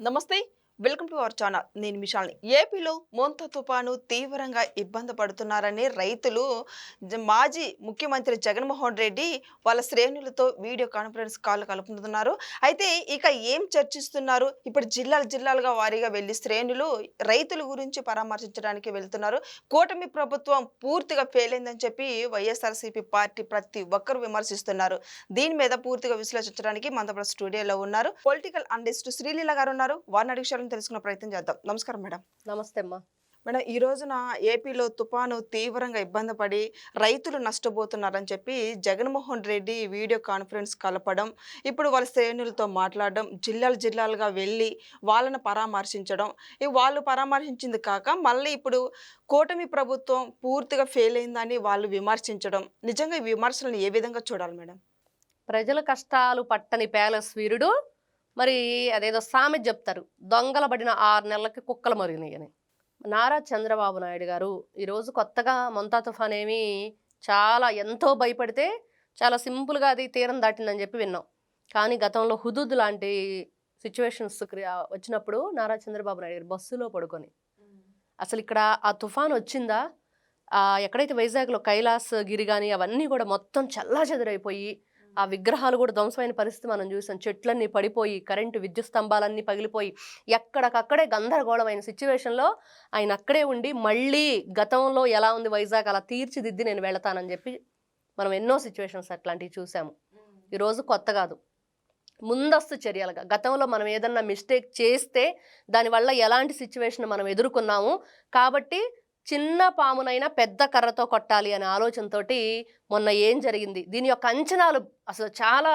నమస్తే. Welcome to our channel. నేను మిషాల్ని. ఏపీలో మోంతా తుఫాను తీవ్రంగా ఇబ్బంది పడుతున్నారని రైతులు మాజీ ముఖ్యమంత్రి జగన్మోహన్ రెడ్డి వాళ్ళ శ్రేణులతో వీడియో కాన్ఫరెన్స్ కాల్ కలుపుతున్నారు. అయితే ఇక ఏం చర్చిస్తున్నారు? ఇప్పుడు జిల్లాలుగా వారీగా వెళ్లి శ్రేణులు రైతుల గురించి పరామర్శించడానికి వెళ్తున్నారు. కూటమి ప్రభుత్వం పూర్తిగా ఫెయిల్ అయిందని చెప్పి వైఎస్ఆర్సీపీ పార్టీ ప్రతి ఒక్కరు విమర్శిస్తున్నారు. దీని మీద పూర్తిగా విశ్లేషించడానికి మన స్టూడియోలో ఉన్నారు పొలిటికల్ అనలిస్ట్ శ్రీలీల గారు ఉన్నారు. వారిని అడిగి తెలుసుకునే ప్రయత్నం చేద్దాం. నమస్కారం మేడం. నమస్తే అమ్మా. మేడం, ఈ రోజున ఏపీలో తుఫాను తీవ్రంగా ఇబ్బంది పడి రైతులు నష్టపోతున్నారని చెప్పి జగన్మోహన్ రెడ్డి వీడియో కాన్ఫరెన్స్ కలపడం, ఇప్పుడు వాళ్ళ శ్రేణులతో మాట్లాడడం, జిల్లాలుగా వెళ్ళి వాళ్ళని పరామర్శించడం, వాళ్ళు పరామర్శించింది కాక మళ్ళీ ఇప్పుడు కూటమి ప్రభుత్వం పూర్తిగా ఫెయిల్ అయిందని వాళ్ళు విమర్శించడం, నిజంగా ఈ విమర్శలను ఏ విధంగా చూడాలి మేడం? ప్రజల కష్టాలు పట్టని ప్యాలెస్ వీరుడు మరి అదేదో సామెత చెప్తారు, దొంగల పడిన 6 నెలలకి కుక్కలు మరిగినాయి అని. నారా చంద్రబాబు నాయుడు గారు ఈరోజు కొత్తగా మొంతా తుఫాన్ ఏమి చాలా ఎంతో భయపడితే చాలా సింపుల్గా అది తీరం దాటిందని చెప్పి విన్నాం. కానీ గతంలో హుదూద్ లాంటి సిచ్యువేషన్స్ వచ్చినప్పుడు నారా చంద్రబాబు నాయుడు గారు బస్సులో పడుకొని అసలు ఇక్కడ ఆ తుఫాన్ వచ్చిందా, ఎక్కడైతే వైజాగ్లో కైలాస్ గిరి కానీ అవన్నీ కూడా మొత్తం చల్లాచెదురైపోయి ఆ విగ్రహాలు కూడా ధ్వంసమైన పరిస్థితి మనం చూసాం. చెట్లన్నీ పడిపోయి కరెంటు విద్యుత్ స్తంభాలన్నీ పగిలిపోయి ఎక్కడికక్కడే గందరగోళమైన సిచ్యువేషన్లో ఆయన అక్కడే ఉండి మళ్ళీ గతంలో ఎలా ఉంది వైజాగ్ అలా తీర్చిదిద్ది నేను వెళతానని చెప్పి మనం ఎన్నో సిచ్యువేషన్స్ అట్లాంటివి చూసాము. ఈరోజు కొత్త కాదు, ముందస్తు చర్యలుగా గతంలో మనం ఏదన్నా మిస్టేక్ చేస్తే దానివల్ల ఎలాంటి సిచ్యువేషన్ మనం ఎదుర్కొన్నాము కాబట్టి చిన్న పామునైనా పెద్ద కర్రతో కొట్టాలి అనే ఆలోచనతోటి మొన్న ఏం జరిగింది, దీని యొక్క అంచనాలు అసలు చాలా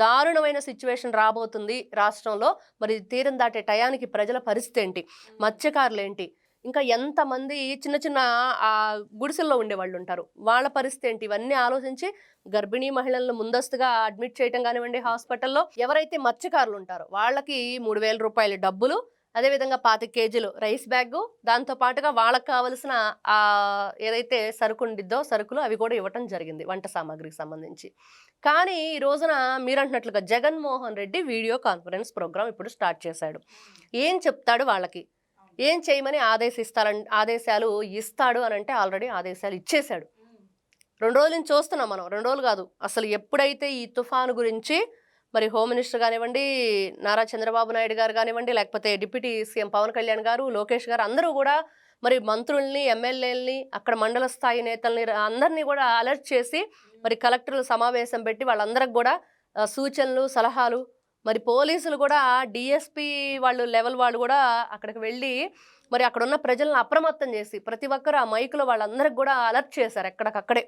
దారుణమైన సిచ్యువేషన్ రాబోతుంది రాష్ట్రంలో. మరి తీరం దాటే టయానికి ప్రజల పరిస్థితి ఏంటి, మత్స్యకారులు ఏంటి, ఇంకా ఎంతమంది చిన్న చిన్న గుడిసెల్లో ఉండేవాళ్ళు ఉంటారు, వాళ్ళ పరిస్థితి ఏంటి, ఇవన్నీ ఆలోచించి గర్భిణీ మహిళలను ముందస్తుగా అడ్మిట్ చేయటం కానివ్వండి, హాస్పిటల్లో ఎవరైతే మత్స్యకారులు ఉంటారో వాళ్ళకి 3,000 రూపాయల డబ్బులు, అదేవిధంగా 25 కేజీలు రైస్ బ్యాగు, దాంతోపాటుగా వాళ్ళకి కావలసిన ఏదైతే సరుకు ఉండిద్దో సరుకులు అవి కూడా ఇవ్వటం జరిగింది వంట సామాగ్రికి సంబంధించి. కానీ ఈ రోజున మీరంటున్నట్లుగా Jaganmohan Reddy video conference program ఇప్పుడు స్టార్ట్ చేశాడు. ఏం చెప్తాడు వాళ్ళకి, ఏం చేయమని ఆదేశాలు ఇస్తాడు అని అంటే ఆల్రెడీ ఆదేశాలు ఇచ్చేశాడు. 2 రోజుల నుంచి చూస్తున్నాం మనం, 2 రోజులు కాదు అసలు. ఎప్పుడైతే ఈ తుఫాను గురించి మరి హోమ్ మినిస్టర్ కానివ్వండి, నారా చంద్రబాబు నాయుడు గారు కానివ్వండి, లేకపోతే డిప్యూటీ సీఎం పవన్ కళ్యాణ్ గారు, లోకేష్ గారు అందరూ కూడా మరి మంత్రుల్ని, ఎమ్మెల్యేలని, అక్కడ మండల స్థాయి నేతల్ని అందరినీ కూడా అలర్ట్ చేసి మరి కలెక్టర్లు సమావేశం పెట్టి వాళ్ళందరికి కూడా సూచనలు, సలహాలు, మరి పోలీసులు కూడా డిఎస్పీ వాళ్ళు లెవెల్ వాళ్ళు కూడా అక్కడికి వెళ్ళి మరి అక్కడ ఉన్న ప్రజలను అప్రమత్తం చేసి ప్రతి ఒక్కరు ఆ మైకులో వాళ్ళందరికి కూడా అలర్ట్ చేశారు. ఎక్కడికక్కడే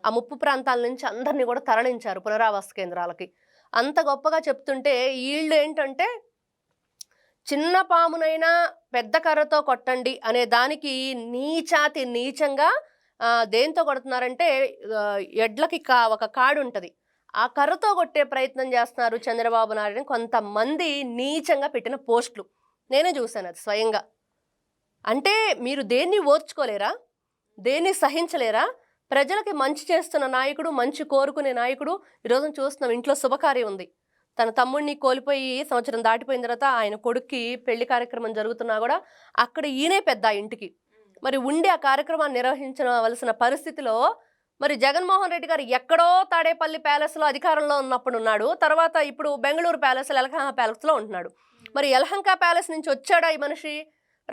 ఆ ముప్పు ప్రాంతాల నుంచి అందరినీ కూడా తరలించారు పునరావాస కేంద్రాలకి. అంత గొప్పగా చెప్తుంటే వీళ్ళు ఏంటంటే చిన్న పామునైనా పెద్ద కర్రతో కొట్టండి అనే దానికి నీచాతి నీచంగా దేంతో కొడుతున్నారంటే ఎడ్లకి ఒక కాడు ఉంటుంది, ఆ కర్రతో కొట్టే ప్రయత్నం చేస్తున్నారు చంద్రబాబు నాయుడు. కొంతమంది నీచంగా పెట్టిన పోస్టులు నేనే చూశాను అది స్వయంగా. అంటే మీరు దేన్ని ఓర్చుకోలేరా, దేన్ని సహించలేరా? ప్రజలకి మంచి చేస్తున్న నాయకుడు, మంచి కోరుకునే నాయకుడు. ఈరోజు చూస్తున్నాం, ఇంట్లో శుభకార్యం ఉంది, తన తమ్ముడిని కోల్పోయి సంవత్సరం దాటిపోయిన తర్వాత ఆయన కొడుక్కి పెళ్లి కార్యక్రమం జరుగుతున్నా కూడా అక్కడ ఈయనే పెద్ద ఇంటికి మరి ఉండి ఆ కార్యక్రమాన్ని నిర్వహించవలసిన పరిస్థితిలో మరి జగన్మోహన్ రెడ్డి గారు ఎక్కడో తాడేపల్లి ప్యాలెస్లో అధికారంలో ఉన్నప్పుడు ఉన్నాడు, తర్వాత ఇప్పుడు బెంగళూరు ప్యాలెస్, యలహంక ప్యాలెస్లో ఉంటున్నాడు. మరి యలహంక ప్యాలెస్ నుంచి వచ్చాడా ఈ మనిషి?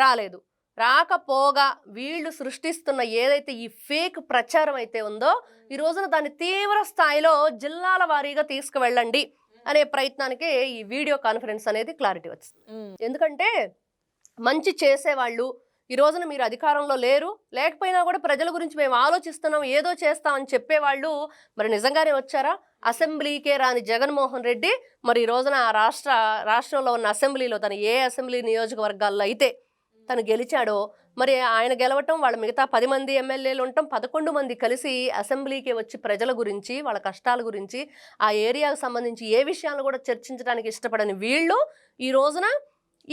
రాలేదు. రాకపోగా వీళ్ళు సృష్టిస్తున్న ఏదైతే ఈ ఫేక్ ప్రచారం అయితే ఉందో ఈ రోజున దాన్ని తీవ్ర స్థాయిలో జిల్లాల వారీగా తీసుకువెళ్ళండి అనే ప్రయత్నానికి ఈ వీడియో కాన్ఫరెన్స్ అనేది క్లారిటీ వచ్చింది. ఎందుకంటే మంచి చేసేవాళ్ళు ఈ రోజున మీరు అధికారంలో లేరు, లేకపోయినా కూడా ప్రజల గురించి మేము ఆలోచిస్తున్నాం, ఏదో చేస్తామని చెప్పేవాళ్ళు మరి నిజంగానే వచ్చారా? అసెంబ్లీకే రాని జగన్మోహన్ రెడ్డి మరి ఈ రోజున రాష్ట్రంలో ఉన్న అసెంబ్లీలో తను ఏ అసెంబ్లీ నియోజకవర్గాల్లో అయితే తను గెలిచాడో మరి ఆయన గెలవటం, వాళ్ళ మిగతా 10 మంది ఎమ్మెల్యేలు ఉండటం, 11 మంది కలిసి అసెంబ్లీకి వచ్చి ప్రజల గురించి, వాళ్ళ కష్టాల గురించి, ఆ ఏరియాకు సంబంధించి ఏ విషయాలను కూడా చర్చించడానికి ఇష్టపడని వీళ్ళు ఈ రోజున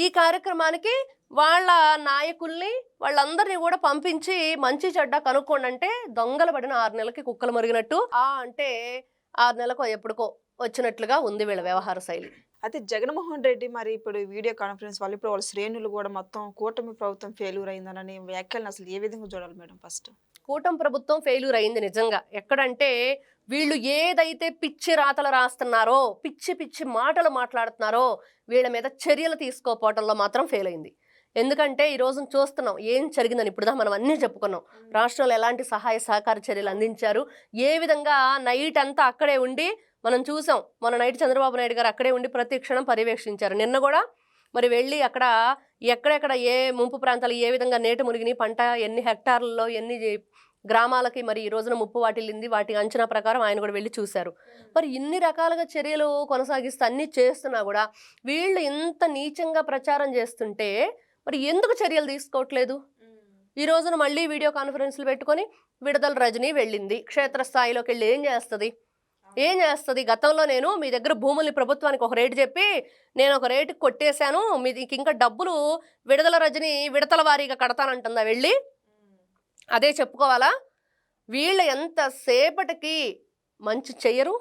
ఈ కార్యక్రమానికి వాళ్ళ నాయకుల్ని వాళ్ళందరినీ కూడా పంపించి మంచి చెడ్డ కనుక్కోండి అంటే దొంగలు పడిన 6 నెలలకి కుక్కలు మరిగినట్టు అంటే 6 నెలలకు ఎప్పుడుకో వచ్చినట్లుగా ఉంది వీళ్ళ వ్యవహార శైలి. అయితే జగన్మోహన్ రెడ్డి మరి ఇప్పుడు వీడియో కాన్ఫరెన్స్ వల్ల ఇప్పుడు వాళ్ళ శ్రేణులు కూడా మొత్తం కూటమి ప్రభుత్వం ఫెయిల్యూర్ అయిందనని వ్యాఖ్యలను అసలు ఏ విధంగా చూడాలి మేడం ఫస్ట్? కూటమి ప్రభుత్వం ఫెయిల్యూర్ అయింది నిజంగా. ఎక్కడంటే వీళ్ళు ఏదైతే పిచ్చి రాతలు రాస్తున్నారో, పిచ్చి పిచ్చి మాటలు మాట్లాడుతున్నారో వీళ్ళ మీద చర్యలు తీసుకోపోవటంలో మాత్రం ఫెయిల్ అయింది. ఎందుకంటే ఈ రోజున చూస్తున్నాం ఏం జరిగిందని. ఇప్పుడుదా మనం అన్నీ చెప్పుకున్నాం. రాష్ట్రంలో ఎలాంటి సహాయ సహకార చర్యలు అందించారు, ఏ విధంగా నైట్ అంతా అక్కడే ఉండి మనం చూసాం. మొన్న నైట్ చంద్రబాబు నాయుడు గారు అక్కడే ఉండి ప్రతి క్షణం పర్యవేక్షించారు. నిన్న కూడా మరి వెళ్ళి అక్కడ ఎక్కడెక్కడ ఏ ముంపు ప్రాంతాలు ఏ విధంగా నీట మునిగిని, పంట ఎన్ని హెక్టార్లలో ఎన్ని గ్రామాలకి మరి ఈ రోజున ముప్పు వాటిల్లింది, వాటి అంచనా ప్రకారం ఆయన కూడా వెళ్ళి చూశారు. మరి ఇన్ని రకాలుగా చర్యలు కొనసాగిస్తూ అన్ని చేస్తున్నా కూడా వీళ్ళు ఇంత నీచంగా ప్రచారం చేస్తుంటే మరి ఎందుకు చర్యలు తీసుకోవట్లేదు? ఈ రోజున మళ్ళీ వీడియో కాన్ఫరెన్స్లు పెట్టుకొని విడుదల రజనీ వెళ్ళింది. క్షేత్రస్థాయిలోకి వెళ్ళి ఏం చేస్తుంది? గతంలో నేను మీ దగ్గర భూముల్ని ప్రభుత్వానికి ఒక రేటు చెప్పి నేను ఒక రేటుకి కొట్టేశాను, మీకు ఇంకా డబ్బులు విడుదల రజనీ విడతల వారీగా కడతానంటుందా వెళ్ళి? అదే చెప్పుకోవాలా? వీళ్ళు ఎంతసేపటికి మంచి చెయ్యరు,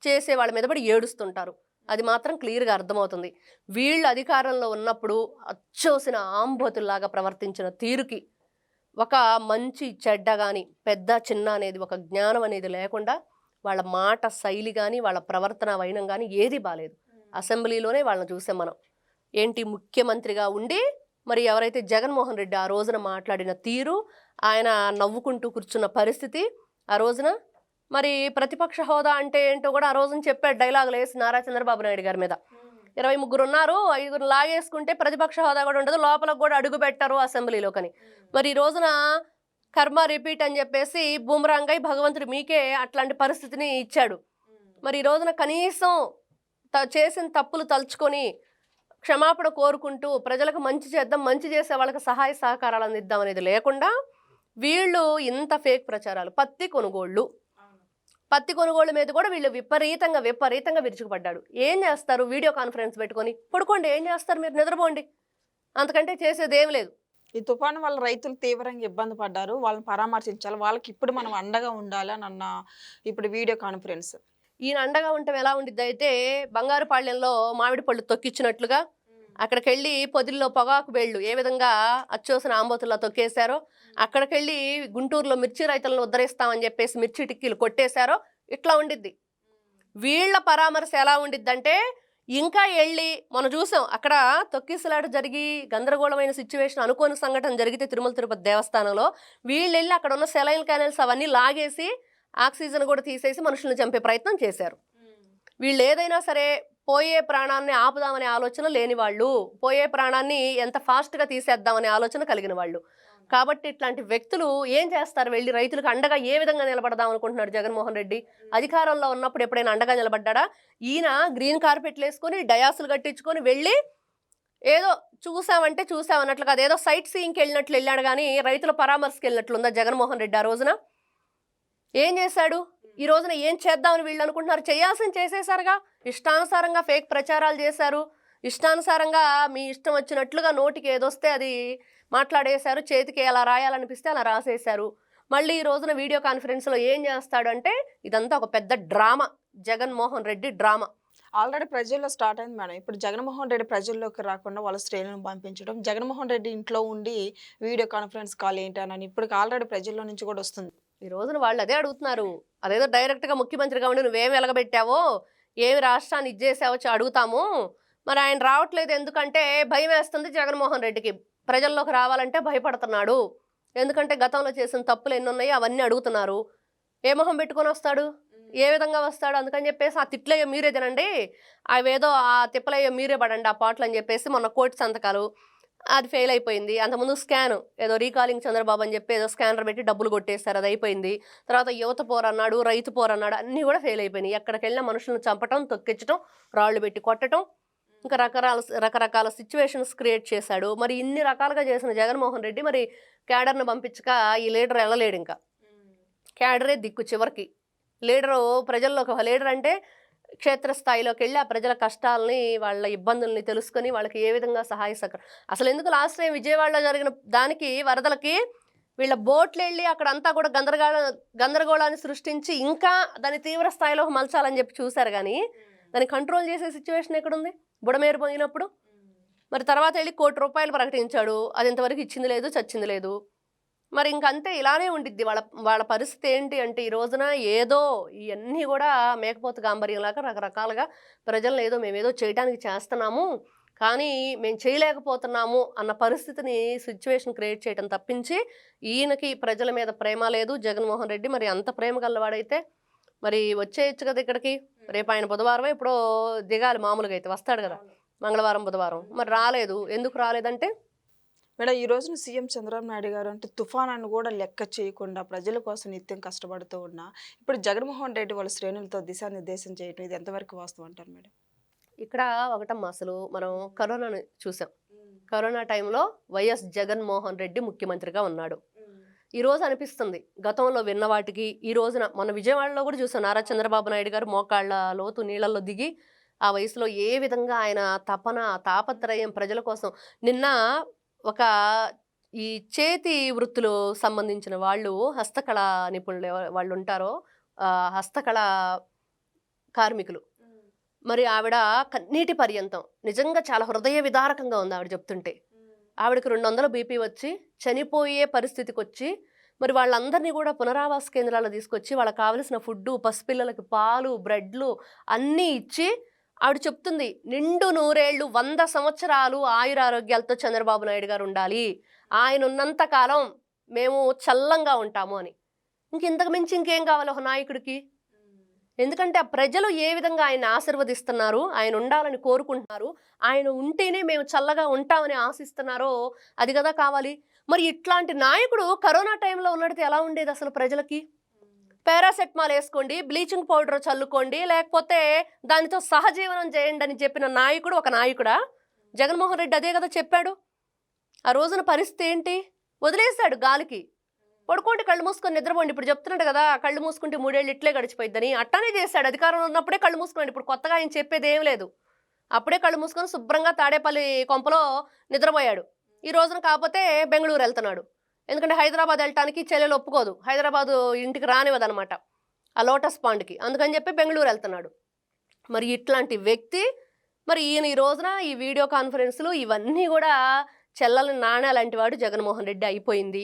చేసే వాళ్ళ మీద పడి ఏడుస్తుంటారు. అది మాత్రం క్లియర్గా అర్థమవుతుంది. వీళ్ళు అధికారంలో ఉన్నప్పుడు అచ్చోసిన ఆంబోతుల్లాగా ప్రవర్తించిన తీరుకి ఒక మంచి చెడ్డ కానీ పెద్ద చిన్న అనేది ఒక జ్ఞానం అనేది లేకుండా వాళ్ళ మాట శైలి కానీ వాళ్ళ ప్రవర్తన వైనం కానీ ఏది బాలేదు. అసెంబ్లీలోనే వాళ్ళని చూసాం మనం. ఏంటి ముఖ్యమంత్రిగా ఉండి మరి ఎవరైతే జగన్మోహన్ రెడ్డి ఆ రోజున మాట్లాడిన తీరు, ఆయన నవ్వుకుంటూ కూర్చున్న పరిస్థితి, ఆ రోజున మరి ప్రతిపక్ష హోదా అంటే ఏంటో కూడా ఆ రోజున చెప్పాడు డైలాగులు వేసి నారా చంద్రబాబు నాయుడు గారి మీద. 23 ఉన్నారు, 5 లాగేసుకుంటే ప్రతిపక్ష హోదా కూడా ఉండదు, లోపలకు కూడా అడుగు పెట్టరు అసెంబ్లీలోకని. మరి ఈ రోజున కర్మ రిపీట్ అని చెప్పేసి బూమరాంగై భగవంతుడు మీకే అట్లాంటి పరిస్థితిని ఇచ్చాడు. మరి ఈ రోజున కనీసం చేసిన తప్పులు తలుచుకొని క్షమాపణ కోరుకుంటూ ప్రజలకు మంచి చేద్దాం, మంచి చేసే వాళ్ళకి సహాయ సహకారాలు అందిద్దాం అనేది లేకుండా వీళ్ళు ఇంత ఫేక్ ప్రచారాలు. పత్తి కొనుగోళ్ల మీద కూడా వీళ్ళు విపరీతంగా విరుచుకుపడ్డాడు. ఏం చేస్తారు? వీడియో కాన్ఫరెన్స్ పెట్టుకొని పడుకోండి. ఏం చేస్తారు? మీరు నిద్రపోండి, అంతకంటే చేసేది ఏం లేదు. ఈ తుఫాను వల్ల రైతులు తీవ్రంగా ఇబ్బంది పడ్డారు, వాళ్ళని పరామర్శించాలి, వాళ్ళకి ఇప్పుడు మనం అండగా ఉండాలి అని అన్న ఇప్పుడు వీడియో కాన్ఫరెన్స్. ఈయన అండగా ఉండటం ఎలా ఉండిద్ది అయితే బంగారుపాళ్యంలో మామిడి పళ్ళు తొక్కిచ్చినట్లుగా అక్కడికెళ్ళి పొదిల్లో పొగాకు వేళ్ళు ఏ విధంగా అచ్చోసిన ఆంబోతుల్లో తొక్కేశారో, అక్కడికెళ్ళి గుంటూరులో మిర్చి రైతులను ఉద్ధరిస్తామని చెప్పేసి మిర్చి టిక్కీలు కొట్టేశారో ఇట్లా ఉండిద్ది. వీళ్ళ పరామర్శ ఎలా ఉండిద్దంటే ఇంకా వెళ్ళి మనం చూసాం అక్కడ తొక్కిసలాట జరిగి గందరగోళమైన సిచ్యువేషన్, అనుకోని సంఘటన జరిగితే తిరుమల తిరుపతి దేవస్థానంలో వీళ్ళు వెళ్ళి అక్కడ ఉన్న సెలైన్ క్యానల్స్ అవన్నీ లాగేసి ఆక్సిజన్ కూడా తీసేసి మనుషులను చంపే ప్రయత్నం చేశారు. వీళ్ళు ఏదైనా సరే పోయే ప్రాణాన్ని ఆపుదామనే ఆలోచన లేని వాళ్ళు, పోయే ప్రాణాన్ని ఎంత ఫాస్ట్గా తీసేద్దామనే ఆలోచన కలిగిన వాళ్ళు. కాబట్టి ఇట్లాంటి వ్యక్తులు ఏం చేస్తారు? వెళ్ళి రైతులకు అండగా ఏ విధంగా నిలబడదాం అనుకుంటున్నాడు జగన్మోహన్ రెడ్డి? అధికారంలో ఉన్నప్పుడు ఎప్పుడైనా అండగా నిలబడ్డా? ఈయన గ్రీన్ కార్పెట్లు వేసుకొని డయాసులు కట్టించుకొని వెళ్ళి ఏదో చూసామన్నట్లుగా అదేదో సైట్ సీయింగ్కి వెళ్ళినట్లు వెళ్ళాడు కానీ రైతుల పరామర్శకి వెళ్ళినట్లుందా జగన్మోహన్ రెడ్డి? ఆ రోజున ఏం చేశాడు? ఈ రోజున ఏం చేద్దామని వీళ్ళు అనుకుంటున్నారు? చేయాల్సింది చేసేసారుగా. ఇష్టానుసారంగా ఫేక్ ప్రచారాలు చేశారు, ఇష్టానుసారంగా మీ ఇష్టం వచ్చినట్లుగా నోటికి ఏదొస్తే అది మాట్లాడేశారు, చేతికి ఎలా రాయాలనిపిస్తే అలా రాసేశారు. మళ్ళీ ఈ రోజున వీడియో కాన్ఫరెన్స్లో ఏం చేస్తాడు అంటే ఇదంతా ఒక పెద్ద drama, Jaganmohan Reddy drama. Already ప్రజల్లో స్టార్ట్ అయింది మేడం. ఇప్పుడు జగన్మోహన్ రెడ్డి ప్రజల్లోకి రాకుండా వాళ్ళ శ్రేణులను పంపించడం, జగన్మోహన్ రెడ్డి ఇంట్లో ఉండి వీడియో కాన్ఫరెన్స్ కాల్ ఏంటని ఇప్పుడు ఆల్రెడీ ప్రజల్లో నుంచి కూడా వస్తుంది. ఈ రోజున వాళ్ళు అదే అడుగుతున్నారు. అదేదో డైరెక్ట్గా ముఖ్యమంత్రిగా ఉండి నువ్వేం వెలగబెట్టావో, ఏమి రాష్ట్రాన్ని ఇచ్చేసావో అడుగుతాము. మరి ఆయన రావట్లేదు ఎందుకంటే భయం వేస్తుంది జగన్మోహన్ రెడ్డికి. ప్రజల్లోకి రావాలంటే భయపడుతున్నాడు. ఎందుకంటే గతంలో చేసిన తప్పులు ఎన్ని ఉన్నాయో అవన్నీ అడుగుతున్నారు. ఏ మొహం పెట్టుకొని వస్తాడు? ఏ విధంగా వస్తాడు? అందుకని చెప్పేసి ఆ తిట్లయ్యో మీరే తినండి, అవేదో ఆ తిప్పలయ్యో మీరే పడండి ఆ పాటలు అని చెప్పేసి మొన్న కోర్టు సంతకాలు అది ఫెయిల్ అయిపోయింది. అంతకుముందు స్కాన్ ఏదో రీకాలింగ్ చంద్రబాబు అని చెప్పి ఏదో స్కానర్ పెట్టి డబ్బులు కొట్టేస్తారు, అది అయిపోయింది. తర్వాత యువత పోరన్నాడు, రైతు పోరన్నాడు, అన్నీ కూడా ఫెయిల్ అయిపోయినాయి. ఎక్కడికి వెళ్ళినా మనుషులను చంపటం, తొక్కించడం, రాళ్ళు పెట్టి కొట్టడం, ఇంకా రకరకాల సిచ్యువేషన్స్ క్రియేట్ చేశాడు. మరి ఇన్ని రకాలుగా చేసిన జగన్మోహన్ రెడ్డి మరి క్యాడర్ను పంపించక ఈ లీడర్ వెళ్ళలేడు. ఇంకా క్యాడరే దిక్కు చివరికి. లీడరు ప్రజల్లోకి ఒక లీడర్ అంటే క్షేత్రస్థాయిలోకి వెళ్ళి ఆ ప్రజల కష్టాలని, వాళ్ళ ఇబ్బందుల్ని తెలుసుకొని వాళ్ళకి ఏ విధంగా సహాయ సహకారం. అసలు ఎందుకు లాస్ట్ టైం విజయవాడలో జరిగిన దానికి వరదలకి వీళ్ళ బోట్లు వెళ్ళి అక్కడంతా కూడా గందరగోళాన్ని సృష్టించి ఇంకా దాన్ని తీవ్ర స్థాయిలో మలచాలని చెప్పి చూశారు కానీ దాన్ని కంట్రోల్ చేసే సిచ్యువేషన్ ఎక్కడుంది? బుడమేరు పోయినప్పుడు మరి తర్వాత వెళ్ళి ₹1,00,00,000 ప్రకటించాడు. అది ఇంతవరకు ఇచ్చింది లేదు, చచ్చింది లేదు. మరి ఇంకంతే ఇలానే ఉండిద్ది వాళ్ళ వాళ్ళ పరిస్థితి ఏంటి అంటే ఈ రోజున ఏదో ఇవన్నీ కూడా మేకపోతు గాంభీర్యంలాగా రకరకాలుగా ప్రజలను ఏదో మేమేదో చేయడానికి చేస్తున్నాము, కానీ మేము చేయలేకపోతున్నాము అన్న పరిస్థితిని సిచ్యువేషన్ క్రియేట్ చేయడం తప్పించి ఈయనకి ప్రజల మీద ప్రేమ లేదు. జగన్మోహన్ రెడ్డి మరి అంత ప్రేమ గలవాడైతే మరి వచ్చేయచ్చు కదా ఇక్కడికి. రేపు ఆయన బుధవారం ఎప్పుడో దిగాలి, మామూలుగా అయితే వస్తాడు కదా మంగళవారం బుధవారం. మరి రాలేదు. ఎందుకు రాలేదంటే మేడం ఈ రోజున సీఎం చంద్రబాబు నాయుడు గారు అంటే తుఫానాన్ని కూడా లెక్క చేయకుండా ప్రజల కోసం నిత్యం కష్టపడుతూ ఉన్నా ఇప్పుడు జగన్మోహన్ రెడ్డి వాళ్ళ శ్రేణులతో దిశానిర్దేశం చేయడం ఇది ఎంతవరకు వాస్తవం అంటారు మేడం? ఇక్కడ ఒకటమ్మా, అసలు మనం కరోనాను చూసాం. కరోనా టైంలో వైఎస్ జగన్మోహన్ రెడ్డి ముఖ్యమంత్రిగా ఉన్నాడు. ఈ రోజు అనిపిస్తుంది గతంలో విన్న వాటికి ఈ రోజున మన విజయవాడలో కూడా చూసాం. నారా చంద్రబాబు నాయుడు గారు మోకాళ్ళ లోతు నీళ్ళల్లో దిగి ఆ వయసులో ఏ విధంగా ఆయన తపన తాపత్రయం ప్రజల కోసం. నిన్న ఒక ఈ చేతి వృత్తులు సంబంధించిన వాళ్ళు హస్తకళ నిపుణులు వాళ్ళు ఉంటారో హస్తకళ కార్మికులు, మరి ఆవిడ కన్నీటి పర్యంతం నిజంగా చాలా హృదయ విదారకంగా ఉంది ఆవిడ చెప్తుంటే. ఆవిడకి 200 బీపీ వచ్చి చనిపోయే పరిస్థితికి వచ్చి మరి వాళ్ళందరినీ కూడా పునరావాస కేంద్రాల్లో తీసుకొచ్చి వాళ్ళకి కావలసిన ఫుడ్డు, పసిపిల్లలకి పాలు, బ్రెడ్లు అన్నీ ఇచ్చి ఆవిడ చెప్తుంది నిండు 100 ఏళ్ళు 100 సంవత్సరాలు ఆయురారోగ్యాలతో చంద్రబాబు నాయుడు గారు ఉండాలి, ఆయన ఉన్నంత కాలం మేము చల్లంగా ఉంటాము అని. ఇంతకు మించి ఇంకేం కావాలి ఒక నాయకుడికి? ఎందుకంటే ఆ ప్రజలు ఏ విధంగా ఆయన ఆశీర్వదిస్తున్నారు, ఆయన ఉండాలని కోరుకుంటున్నారు, ఆయన ఉంటేనే మేము చల్లగా ఉంటామని ఆశిస్తున్నారో అది కదా కావాలి. మరి ఇట్లాంటి నాయకుడు కరోనా టైంలో ఉన్నట్టు ఎలా ఉండేది అసలు ప్రజలకి? పారాసెటమాల్ వేసుకోండి, బ్లీచింగ్ పౌడర్ చల్లుకోండి, లేకపోతే దానితో సహజీవనం చేయండి అని చెప్పిన నాయకుడు ఒక నాయకుడా? జగన్మోహన్ రెడ్డి అదే కదా చెప్పాడు. ఆ రోజున పరిస్థితి ఏంటి? వదిలేశాడు గాలికి. పడుకోండి, కళ్ళు మూసుకొని నిద్రపోండి. ఇప్పుడు చెప్తున్నాడు కదా కళ్ళు మూసుకుంటే 3 ఏళ్ళు ఇట్లే గడిచిపోయిద్దని. అట్టానే చేశాడు. అధికారంలో ఉన్నప్పుడే కళ్ళు మూసుకున్నాడు. ఇప్పుడు కొత్తగా ఆయన చెప్పేది ఏం లేదు. అప్పుడే కళ్ళు మూసుకొని శుభ్రంగా తాడేపల్లి కొంపలో నిద్రపోయాడు. ఈ రోజున కాకపోతే బెంగళూరు వెళ్తున్నాడు. ఎందుకంటే హైదరాబాద్ వెళ్ళటానికి చెల్లెలు ఒప్పుకోదు, హైదరాబాదు ఇంటికి రానివ్వదనమాట ఆ లోటస్ పాండ్కి. అందుకని చెప్పి బెంగళూరు వెళ్తున్నాడు. మరి ఇట్లాంటి వ్యక్తి మరి ఈయన ఈ రోజున ఈ వీడియో కాన్ఫరెన్స్లు ఇవన్నీ కూడా చెల్లెల నాణ్య లాంటి వాడు జగన్మోహన్ రెడ్డి అయిపోయింది.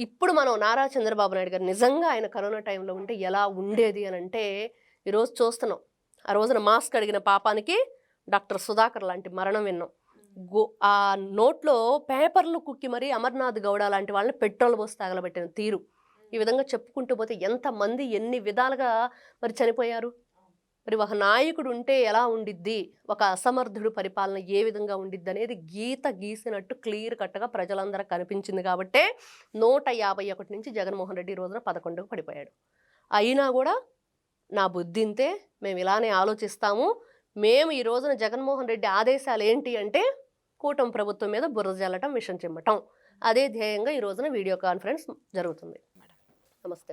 ఇప్పుడు మనం నారా చంద్రబాబు నాయుడు గారు నిజంగా ఆయన కరోనా టైంలో ఉంటే ఎలా ఉండేది అని అంటే ఈరోజు చూస్తున్నాం. ఆ రోజున మాస్క్ అడిగిన పాపానికి డాక్టర్ సుధాకర్ లాంటి మరణం విన్నాం. ఆ నోట్లో పేపర్లు కుక్కి మరి అమర్నాథ్ గౌడ లాంటి వాళ్ళని పెట్రోల్ పోసి తగలబెట్టిన తీరు. ఈ విధంగా చెప్పుకుంటూ పోతే ఎంతమంది ఎన్ని విధాలుగా మరి చనిపోయారు. మరి ఒక నాయకుడు ఉంటే ఎలా ఉండిద్ది, ఒక అసమర్థుడు పరిపాలన ఏ విధంగా ఉండిద్ది అనేది గీత గీసినట్టు క్లియర్ కట్గా ప్రజలందరూ కనిపించింది. కాబట్టే 151 నుంచి జగన్మోహన్ రెడ్డి ఈ రోజున 11కు పడిపోయాడు. అయినా కూడా నా బుద్ధింతే, మేము ఇలానే ఆలోచిస్తాము, మేము ఈ రోజున జగన్మోహన్ రెడ్డి ఆదేశాలు ఏంటి అంటే కూటమి ప్రభుత్వం మీద బురద జల్లటం, విషం చిమ్మటం. అదే ధ్యేయంగా ఈ రోజున వీడియో కాన్ఫరెన్స్ జరుగుతుంది. నమస్తే.